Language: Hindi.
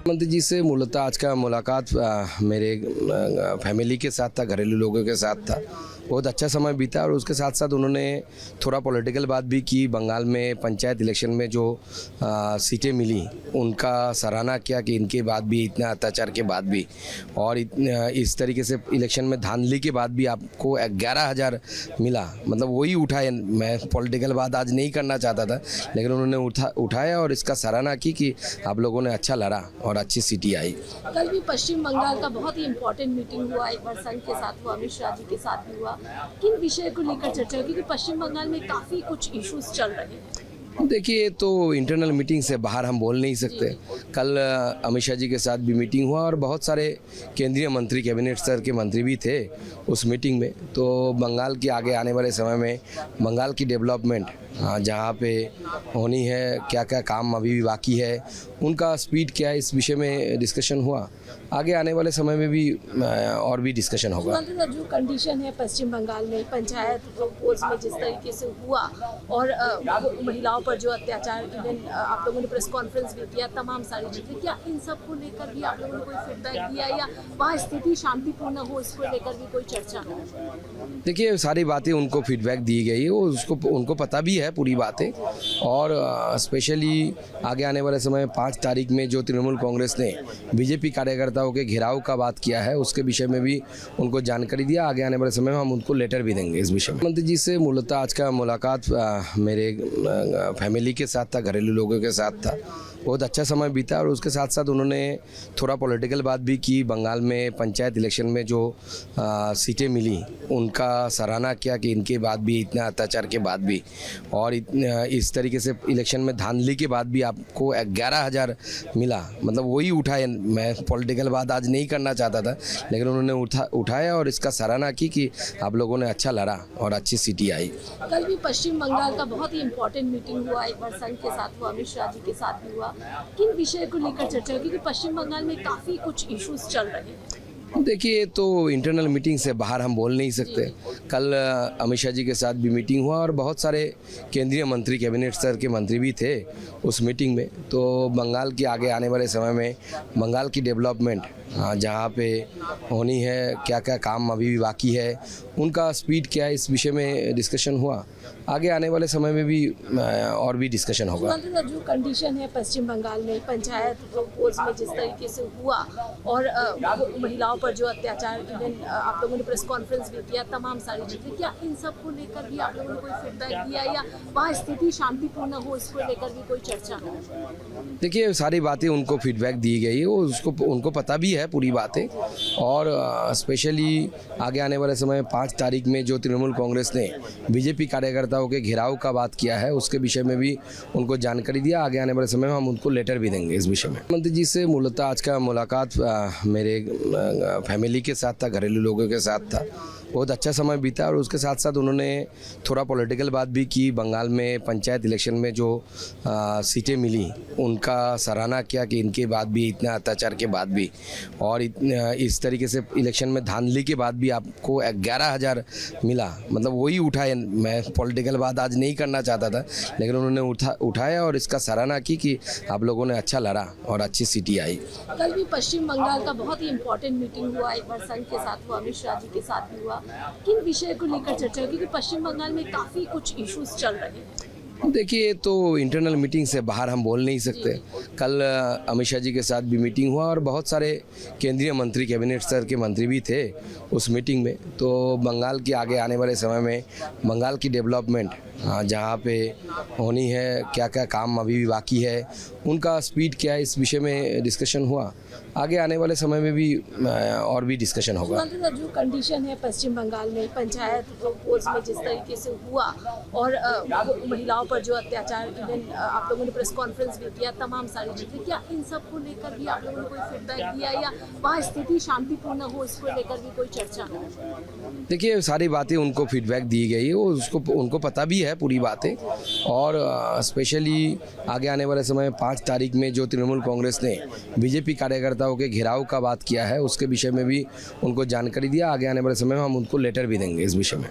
मंत्री जी से मूलतः आज का मुलाकात मेरे फैमिली के साथ था, घरेलू लोगों के साथ था। बहुत अच्छा समय बीता और उसके साथ साथ उन्होंने थोड़ा पॉलिटिकल बात भी की। बंगाल में पंचायत इलेक्शन में जो सीटें मिली उनका सराहना किया कि इनके बाद भी, इतना अत्याचार के बाद भी और इस तरीके से इलेक्शन में धांधली के बाद भी आपको 11,000 मिला, मतलब वही उठाए। मैं पॉलिटिकल बात आज नहीं करना चाहता था, लेकिन उन्होंने उठाया और इसका सराहना की कि आप लोगों ने अच्छा लड़ा और अच्छी सीटें आई। कल भी पश्चिम बंगाल का बहुत ही इम्पोर्टेंट मीटिंग हुआ, एक बार संघ के साथ हुआ, अमित शाह जी के साथ भी हुआ। किन विषय को लेकर चर्चा हुई, क्योंकि पश्चिम बंगाल में काफी कुछ इश्यूज चल रहे हैं? देखिए, तो इंटरनल मीटिंग से बाहर हम बोल नहीं सकते। कल अमित शाह जी के साथ भी मीटिंग हुआ और बहुत सारे केंद्रीय मंत्री, कैबिनेट स्तर के मंत्री भी थे उस मीटिंग में। तो बंगाल के आगे आने वाले समय में बंगाल की डेवलपमेंट जहाँ पे होनी है, क्या क्या काम अभी भी बाकी है, उनका स्पीड क्या है, इस विषय में डिस्कशन हुआ। आगे आने वाले समय में भी और भी डिस्कशन होगा। जो कंडीशन है पश्चिम बंगाल में पंचायत पोल्स में जिस तरीके से हुआ और महिलाओं पर जो अत्याचार, इवन आप लोगों ने प्रेस कॉन्फ्रेंस भी किया, तमाम सारी चीजें, क्या इन सब को लेकर भी आप लोगों ने कोई फीडबैक दिया या वहाँ स्थिति शांतिपूर्ण हो, इसको लेकर भी कोई चर्चा हो? देखिए, सारी बातें उनको फीडबैक दी गई है, उनको पता भी है पूरी बातें। और स्पेशली आगे आने वाले समय 5 तारीख में जो तृणमूल कांग्रेस ने बीजेपी कार्यकर्ताओं के घेराव का बात किया है, उसके विषय में भी उनको जानकारी दिया। आगे आने वाले समय में हम उनको लेटर भी देंगे इस विषय में। मंत्री जी से मूलतः आज का मुलाकात मेरे फैमिली के साथ था, घरेलू लोगों के साथ था। बहुत अच्छा समय बीता और उसके साथ साथ उन्होंने थोड़ा पॉलिटिकल बात भी की। बंगाल में पंचायत इलेक्शन में जो सीटें मिली उनका सराहना किया कि इनके बाद भी, इतना अत्याचार के बाद भी और इस तरीके से इलेक्शन में धांधली के बाद भी आपको 11,000 मिला, मतलब वही उठाए। मैं पॉलिटिकल बात आज नहीं करना चाहता था, लेकिन उन्होंने उठाया और इसका सराहना की कि आप लोगों ने अच्छा लड़ा और अच्छी सीटें आई। कल भी पश्चिम बंगाल का बहुत ही इम्पोर्टेंट मीटिंग हुआ, एक बार संघ के साथ हुआ, अमित शाह जी के साथ भी हुआ। किन विषय को लेकर चर्चा हुई, क्योंकि पश्चिम बंगाल में काफी कुछ इश्यूज चल रहे हैं? देखिए, तो इंटरनल मीटिंग से बाहर हम बोल नहीं सकते। कल अमित शाह जी के साथ भी मीटिंग हुआ और बहुत सारे केंद्रीय मंत्री, कैबिनेट स्तर के मंत्री भी थे उस मीटिंग में। तो बंगाल के आगे आने वाले समय में बंगाल की डेवलपमेंट जहाँ पे होनी है, क्या क्या काम अभी भी बाकी है, उनका स्पीड क्या है, इस विषय में डिस्कशन हुआ। आगे आने वाले समय में भी और भी डिस्कशन होगा। जो कंडीशन है पश्चिम बंगाल में पंचायत पोल्स में जिस तरीके से हुआ और महिलाओं पर जो अत्याचार, इवन आप लोगों ने प्रेस कॉन्फ्रेंस भी किया, तमाम सारी चीजें, क्या इन सब को लेकर भी आप लोगों ने कोई फीडबैक दिया या वहाँ स्थिति शांतिपूर्ण हो, इसको लेकर भी कोई चर्चा हो? देखिए, सारी बातें उनको फीडबैक दी गई है, उनको पता भी है पूरी बातें। और स्पेशली आगे आने वाले समय 5 तारीख में जो तृणमूल कांग्रेस ने बीजेपी कार्यकर्ताओं के घेराव का बात किया है, उसके विषय में भी उनको जानकारी दिया। आगे आने वाले समय में हम उनको लेटर भी देंगे इस विषय में। मंत्री जी से मूलतः आज का मुलाकात मेरे फैमिली के साथ था, घरेलू लोगों के साथ था। बहुत अच्छा समय बीता और उसके साथ साथ उन्होंने थोड़ा पॉलिटिकल बात भी की। बंगाल में पंचायत इलेक्शन में जो सीटें मिली उनका सराहना किया कि इनके बाद भी, इतना अत्याचार के बाद भी और इस तरीके से इलेक्शन में धांधली के बाद भी आपको 11,000 मिला, मतलब वही उठाए। मैं पॉलिटिकल बात आज नहीं करना चाहता था, लेकिन उन्होंने उठाया और इसका सराहना की कि आप लोगों ने अच्छा लड़ा और अच्छी सीटें आई। कल भी पश्चिम बंगाल का बहुत ही इम्पोर्टेंट मीटिंग हुआ, एक बार संघ के साथ हुआ, अमित शाह जी के साथ भी हुआ। किन विषय को लेकर चर्चा हुई, क्योंकि पश्चिम बंगाल में काफी कुछ इश्यूज चल रहे हैं? देखिए, तो इंटरनल मीटिंग से बाहर हम बोल नहीं सकते। कल अमित शाह जी के साथ भी मीटिंग हुआ और बहुत सारे केंद्रीय मंत्री, कैबिनेट स्तर के मंत्री भी थे उस मीटिंग में। तो बंगाल के आगे आने वाले समय में बंगाल की डेवलपमेंट जहाँ पे होनी है, क्या क्या काम अभी भी बाकी है, उनका स्पीड क्या है, इस विषय में डिस्कशन हुआ। आगे आने वाले समय में भी और भी डिस्कशन होगा। जो कंडीशन है पश्चिम बंगाल में पंचायत पोल्स में जिस तरीके से हुआ और महिलाओं पर जो अत्याचार, इवन आप लोगों ने प्रेस कॉन्फ्रेंस भी किया, तमाम सारी चीजें, क्या इन सब को लेकर भी आप लोगों ने कोई फीडबैक दिया या वहाँ स्थिति शांतिपूर्ण हो, इसको लेकर भी कोई चर्चा हो? देखिए, सारी बातें उनको फीडबैक दी गई है, उनको पता भी है पूरी बातें। और स्पेशली आगे आने वाले समय 5 तारीख में जो तृणमूल कांग्रेस ने बीजेपी कार्यकर्ताओं के घेराव का बात किया है, उसके विषय में भी उनको जानकारी दिया। आगे आने वाले समय में हम उनको लेटर भी देंगे इस विषय में।